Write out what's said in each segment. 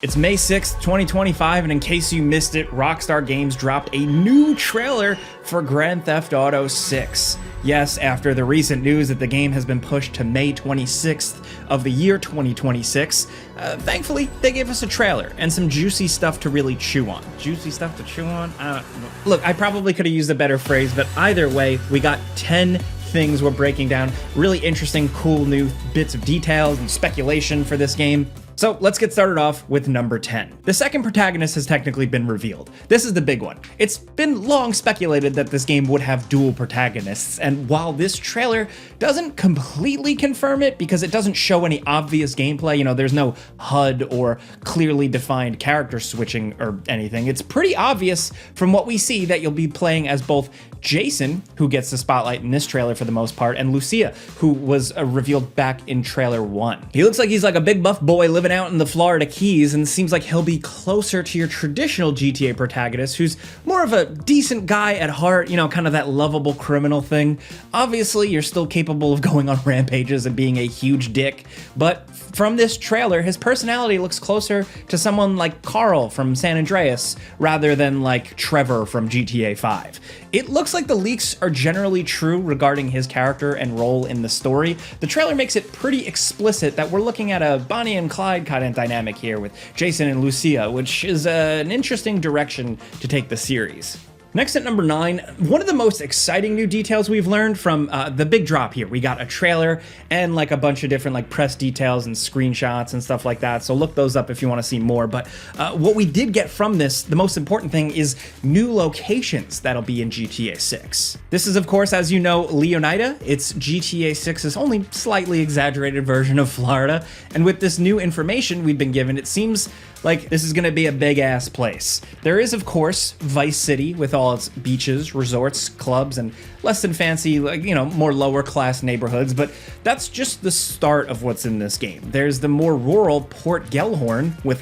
It's May 6th, 2025, and in case you missed it, Rockstar Games dropped a new trailer for Grand Theft Auto 6. Yes, after the recent news that the game has been pushed to May 26th of the year 2026, thankfully, they gave us a trailer and some juicy stuff to really chew on. Juicy stuff to chew on? Look, I probably could have used a better phrase, but either way, we got 10 things we're breaking down, really interesting, cool new bits of details and speculation for this game. So let's get started off with number 10. The second protagonist has technically been revealed. This is the big one. It's been long speculated that this game would have dual protagonists, and while this trailer doesn't completely confirm it because it doesn't show any obvious gameplay, there's no HUD or clearly defined character switching or anything, it's pretty obvious from what we see that you'll be playing as both Jason, who gets the spotlight in this trailer for the most part, and Lucia, who was revealed back in trailer 1. He looks like he's like a big buff boy living out in the Florida Keys, and seems like he'll be closer to your traditional GTA protagonist, who's more of a decent guy at heart, kind of that lovable criminal thing. Obviously, you're still capable of going on rampages and being a huge dick, but from this trailer, his personality looks closer to someone like Carl from San Andreas, rather than like Trevor from GTA 5. It looks like the leaks are generally true regarding his character and role in the story. The trailer makes it pretty explicit that we're looking at a Bonnie and Clyde kind of dynamic here with Jason and Lucia, which is an interesting direction to take the series. Next at number 9, one of the most exciting new details we've learned from the big drop here. We got a trailer and like a bunch of different like press details and screenshots and stuff like that, so look those up if you want to see more. But what we did get from this, the most important thing, is new locations that'll be in GTA 6. This is, of course, as you know, Leonida. It's GTA 6's only slightly exaggerated version of Florida, and with this new information we've been given, it seems like this is going to be a big-ass place. There is, of course, Vice City with all its beaches, resorts, clubs, and less than fancy, more lower-class neighborhoods, but that's just the start of what's in this game. There's the more rural Port Gellhorn with,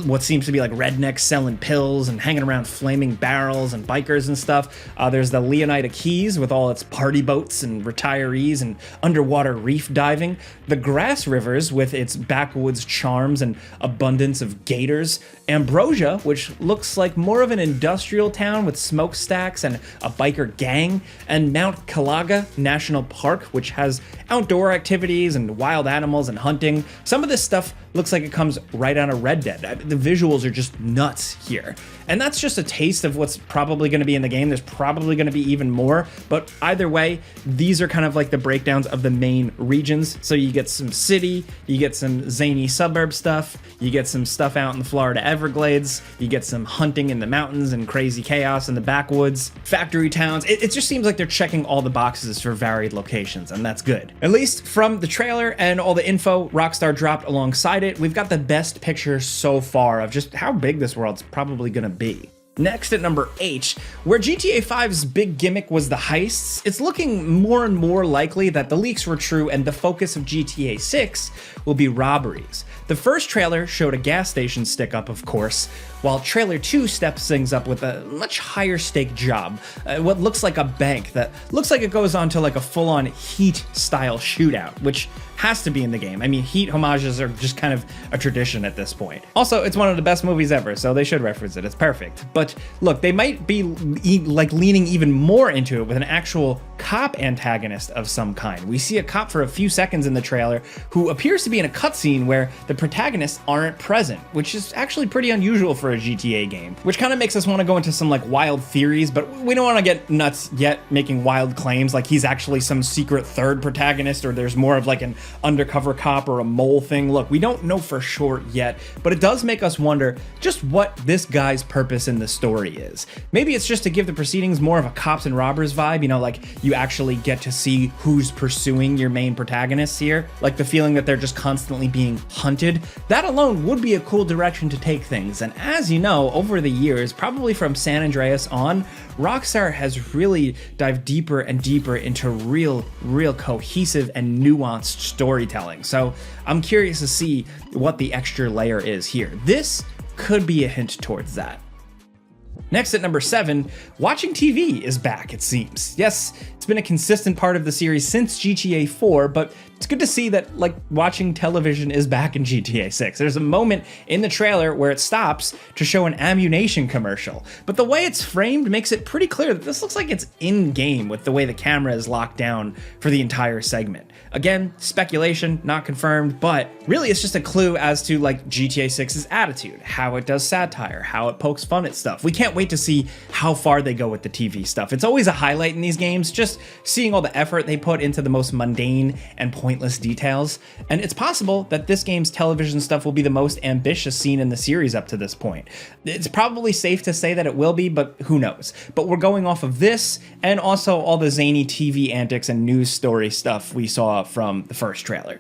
what seems to be like rednecks selling pills and hanging around flaming barrels and bikers and stuff. There's the Leonida Keys with all its party boats and retirees and underwater reef diving. The Grass Rivers with its backwoods charms and abundance of gators. Ambrosia, which looks like more of an industrial town with smokestacks and a biker gang. And Mount Calaga National Park, which has outdoor activities and wild animals and hunting. Some of this stuff looks like it comes right out of Red Dead. The visuals are just nuts here. And that's just a taste of what's probably going to be in the game. There's probably going to be even more, but either way, these are kind of like the breakdowns of the main regions. So you get some city, you get some zany suburb stuff, you get some stuff out in the Florida Everglades, you get some hunting in the mountains and crazy chaos in the backwoods, factory towns. It just seems like they're checking all the boxes for varied locations, and that's good. At least from the trailer and all the info Rockstar dropped alongside it, we've got the best picture so far of just how big this world's probably gonna be. Next at number 8, where GTA 5's big gimmick was the heists, it's looking more and more likely that the leaks were true and the focus of GTA 6 will be robberies. The first trailer showed a gas station stick-up, of course, while trailer 2 steps things up with a much higher stake job, what looks like a bank that looks like it goes on to like a full-on Heat-style shootout, which has to be in the game. I mean, Heat homages are just kind of a tradition at this point. Also, it's one of the best movies ever, so they should reference it. It's perfect. But look, they might be leaning even more into it with an actual cop antagonist of some kind. We see a cop for a few seconds in the trailer who appears to be in a cutscene where the protagonists aren't present, which is actually pretty unusual for a GTA game, which kind of makes us want to go into some like wild theories, but we don't want to get nuts yet making wild claims like he's actually some secret third protagonist or there's more of like an undercover cop or a mole thing. Look, we don't know for sure yet, but it does make us wonder just what this guy's purpose in the story is. Maybe it's just to give the proceedings more of a cops and robbers vibe, like you actually get to see who's pursuing your main protagonists here, like the feeling that they're just constantly being hunted. That alone would be a cool direction to take things, and as you know, over the years, probably from San Andreas on, Rockstar has really dived deeper and deeper into real cohesive and nuanced storytelling. So I'm curious to see what the extra layer is here. This could be a hint towards that. Next at number 7, watching TV is back, it seems. Yes, it's been a consistent part of the series since GTA 4, but it's good to see that, like, watching television is back in GTA 6. There's a moment in the trailer where it stops to show an ammunition commercial, but the way it's framed makes it pretty clear that this looks like it's in-game with the way the camera is locked down for the entire segment. Again, speculation, not confirmed, but really it's just a clue as to, like, GTA 6's attitude, how it does satire, how it pokes fun at stuff. We can't wait to see how far they go with the TV stuff. It's always a highlight in these games, just seeing all the effort they put into the most mundane and pointless details. And it's possible that this game's television stuff will be the most ambitious scene in the series up to this point. It's probably safe to say that it will be, but who knows? But we're going off of this and also all the zany TV antics and news story stuff we saw from the first trailer.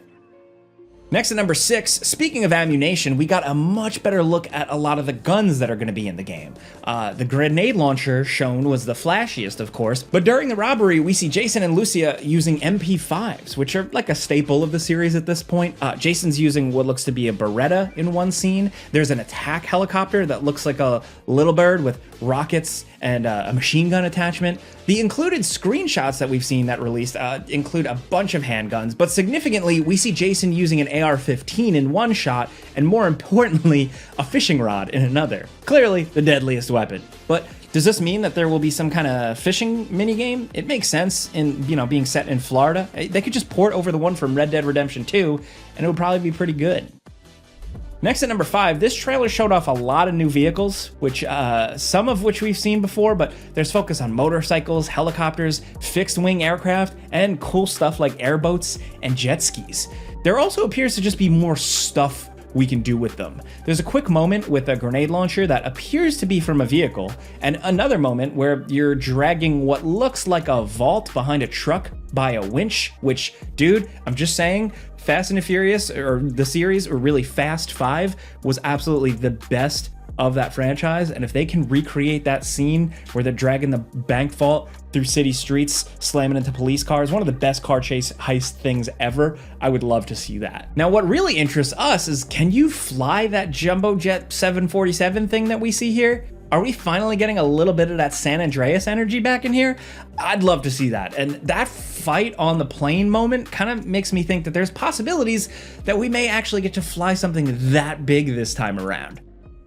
Next at number 6, speaking of ammunition, we got a much better look at a lot of the guns that are going to be in the game. The grenade launcher shown was the flashiest, of course, but during the robbery, we see Jason and Lucia using MP5s, which are like a staple of the series at this point. Jason's using what looks to be a Beretta in one scene. There's an attack helicopter that looks like a little bird with rockets and a machine gun attachment. The included screenshots that we've seen that released include a bunch of handguns, but significantly, we see Jason using an AR-15 in one shot, and more importantly, a fishing rod in another. Clearly, the deadliest weapon. But does this mean that there will be some kind of fishing minigame? It makes sense in, being set in Florida. They could just port over the one from Red Dead Redemption 2, and it would probably be pretty good. Next at number 5, this trailer showed off a lot of new vehicles, which some of which we've seen before, but there's focus on motorcycles, helicopters, fixed-wing aircraft, and cool stuff like airboats and jet skis. There also appears to just be more stuff we can do with them. There's a quick moment with a grenade launcher that appears to be from a vehicle, and another moment where you're dragging what looks like a vault behind a truck by a winch, which, dude, I'm just saying, Fast and the Furious, or the series, or really Fast 5, was absolutely the best of that franchise, and if they can recreate that scene where they're dragging the bank vault through city streets, slamming into police cars, one of the best car chase heist things ever, I would love to see that. Now, what really interests us is, can you fly that jumbo jet 747 thing that we see here? Are we finally getting a little bit of that San Andreas energy back in here? I'd love to see that. And that fight on the plane moment kind of makes me think that there's possibilities that we may actually get to fly something that big this time around.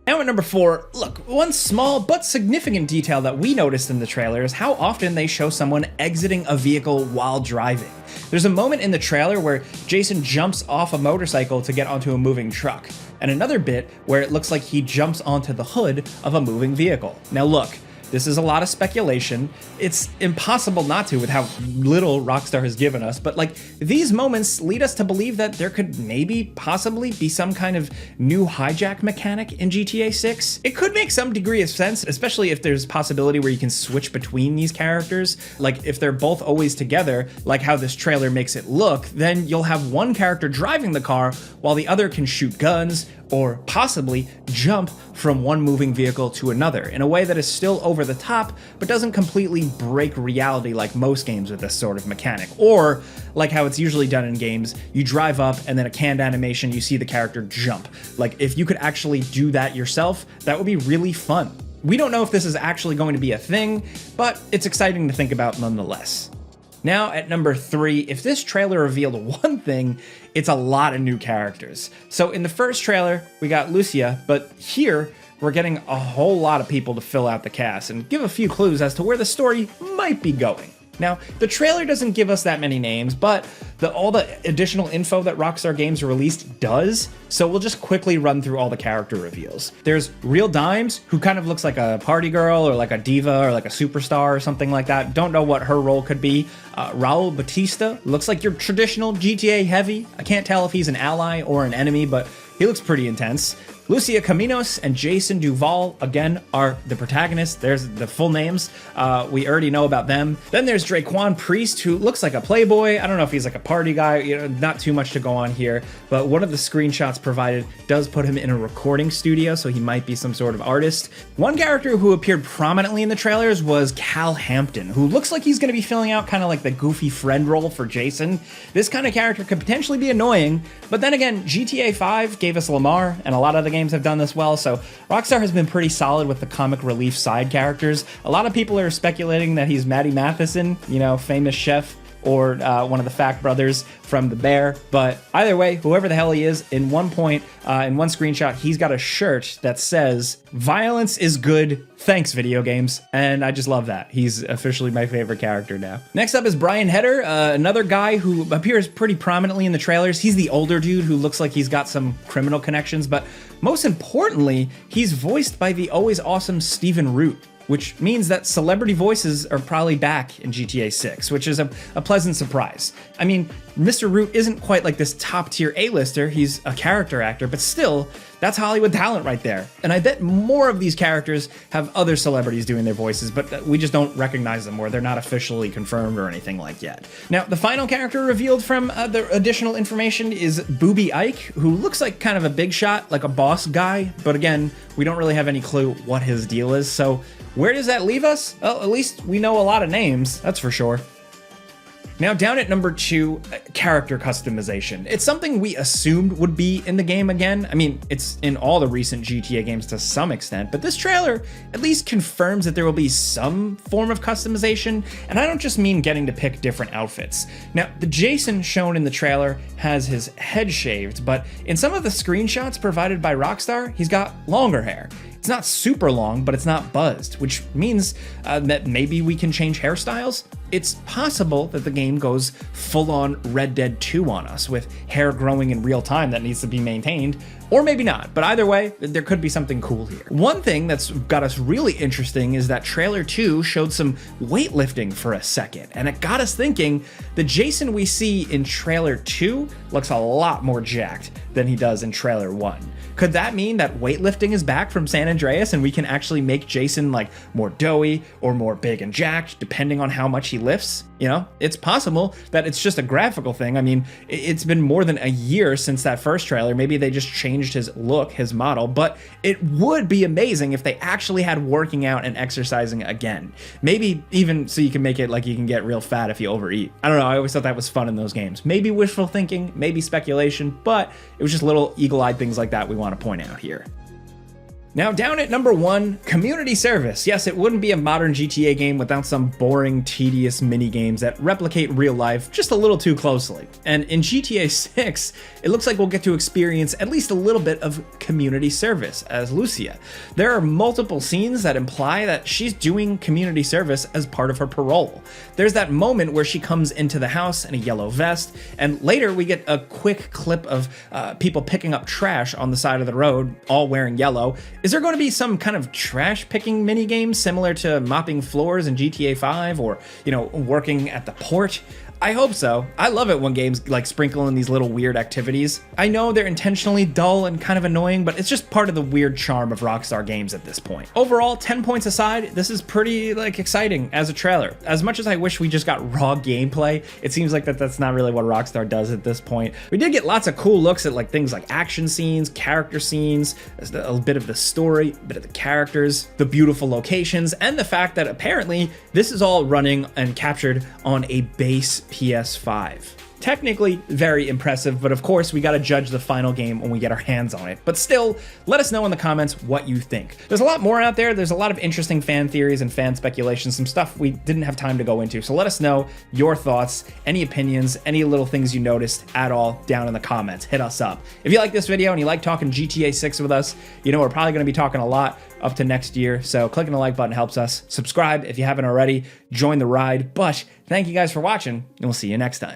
Now at number 4, look, one small but significant detail that we noticed in the trailer is how often they show someone exiting a vehicle while driving. There's a moment in the trailer where Jason jumps off a motorcycle to get onto a moving truck, and another bit where it looks like he jumps onto the hood of a moving vehicle. Now look, this is a lot of speculation. It's impossible not to with how little Rockstar has given us, but like, these moments lead us to believe that there could maybe possibly be some kind of new hijack mechanic in GTA 6. It could make some degree of sense, especially if there's possibility where you can switch between these characters. Like, if they're both always together, like how this trailer makes it look, then you'll have one character driving the car while the other can shoot guns or possibly jump from one moving vehicle to another in a way that is still over the top, but doesn't completely break reality like most games with this sort of mechanic. Or, like how it's usually done in games, you drive up and then a canned animation, you see the character jump. Like, if you could actually do that yourself, that would be really fun. We don't know if this is actually going to be a thing, but it's exciting to think about nonetheless. Now at number 3, if this trailer revealed one thing, it's a lot of new characters. So in the first trailer, we got Lucia, but here we're getting a whole lot of people to fill out the cast and give a few clues as to where the story might be going. Now, the trailer doesn't give us that many names, but all the additional info that Rockstar Games released does, so we'll just quickly run through all the character reveals. There's Real Dimes, who kind of looks like a party girl or like a diva or like a superstar or something like that. Don't know what her role could be. Raul Batista looks like your traditional GTA heavy. I can't tell if he's an ally or an enemy, but he looks pretty intense. Lucia Caminos and Jason Duval, again, are the protagonists. There's the full names. We already know about them. Then there's Draquan Priest, who looks like a playboy. I don't know if he's like a party guy, not too much to go on here, but one of the screenshots provided does put him in a recording studio, so he might be some sort of artist. One character who appeared prominently in the trailers was Cal Hampton, who looks like he's going to be filling out kind of like the goofy friend role for Jason. This kind of character could potentially be annoying, but then again, GTA 5 gave us Lamar and a lot of the games have done this well, so Rockstar has been pretty solid with the comic relief side characters. A lot of people are speculating that he's Matty Matheson, you know, famous chef, or one of the Fact brothers from The Bear. But either way, whoever the hell he is, in one point, in one screenshot, he's got a shirt that says, "Violence is good, thanks video games." And I just love that. He's officially my favorite character now. Next up is Brian Heder, another guy who appears pretty prominently in the trailers. He's the older dude who looks like he's got some criminal connections, but most importantly, he's voiced by the always awesome Stephen Root, which means that celebrity voices are probably back in GTA 6, which is a pleasant surprise. I mean, Mr. Root isn't quite like this top-tier A-lister, he's a character actor, but still, that's Hollywood talent right there. And I bet more of these characters have other celebrities doing their voices, but we just don't recognize them, or they're not officially confirmed or anything like yet. Now, the final character revealed from the additional information is Booby Ike, who looks like kind of a big shot, like a boss guy, but again, we don't really have any clue what his deal is, so where does that leave us? Well, at least we know a lot of names, that's for sure. Now, down at number 2, character customization. It's something we assumed would be in the game again. I mean, it's in all the recent GTA games to some extent, but this trailer at least confirms that there will be some form of customization, and I don't just mean getting to pick different outfits. Now, the Jason shown in the trailer has his head shaved, but in some of the screenshots provided by Rockstar, he's got longer hair. It's not super long, but it's not buzzed, which means that maybe we can change hairstyles. It's possible that the game goes full-on Red Dead 2 on us, with hair growing in real time that needs to be maintained, or maybe not, but either way, there could be something cool here. One thing that's got us really interesting is that trailer 2 showed some weightlifting for a second, and it got us thinking the Jason we see in trailer 2 looks a lot more jacked than he does in trailer 1. Could that mean that weightlifting is back from San Andreas and we can actually make Jason like more doughy or more big and jacked depending on how much he lifts? You know, it's possible that it's just a graphical thing. I mean, it's been more than a year since that first trailer. Maybe they just changed his look, his model, but it would be amazing if they actually had working out and exercising again. Maybe even so you can make it like you can get real fat if you overeat. I don't know, I always thought that was fun in those games. Maybe wishful thinking, maybe speculation, but it was just little eagle-eyed things like that we want to point out here. Now, down at number 1, community service. Yes, it wouldn't be a modern GTA game without some boring, tedious mini-games that replicate real life just a little too closely. And in GTA 6, it looks like we'll get to experience at least a little bit of community service as Lucia. There are multiple scenes that imply that she's doing community service as part of her parole. There's that moment where she comes into the house in a yellow vest, and later we get a quick clip of people picking up trash on the side of the road, all wearing yellow. Is there going to be some kind of trash picking mini game similar to mopping floors in GTA 5 or, you know, working at the port? I hope so. I love it when games like sprinkle in these little weird activities. I know they're intentionally dull and kind of annoying, but it's just part of the weird charm of Rockstar games at this point. Overall, 10 points aside, this is pretty exciting as a trailer. As much as I wish we just got raw gameplay, it seems like that's not really what Rockstar does at this point. We did get lots of cool looks at things like action scenes, character scenes, a bit of the story, a bit of the characters, the beautiful locations, and the fact that apparently this is all running and captured on a base PS5. Technically very impressive, but of course we gotta judge the final game when we get our hands on it. But still, let us know in the comments what you think. There's a lot more out there. There's a lot of interesting fan theories and fan speculation, some stuff we didn't have time to go into. So let us know your thoughts, any opinions, any little things you noticed at all down in the comments. Hit us up. If you like this video and you like talking GTA 6 with us, you know we're probably gonna be talking a lot up to next year. So clicking the like button helps us. Subscribe if you haven't already. Join the ride. But thank you guys for watching, and we'll see you next time.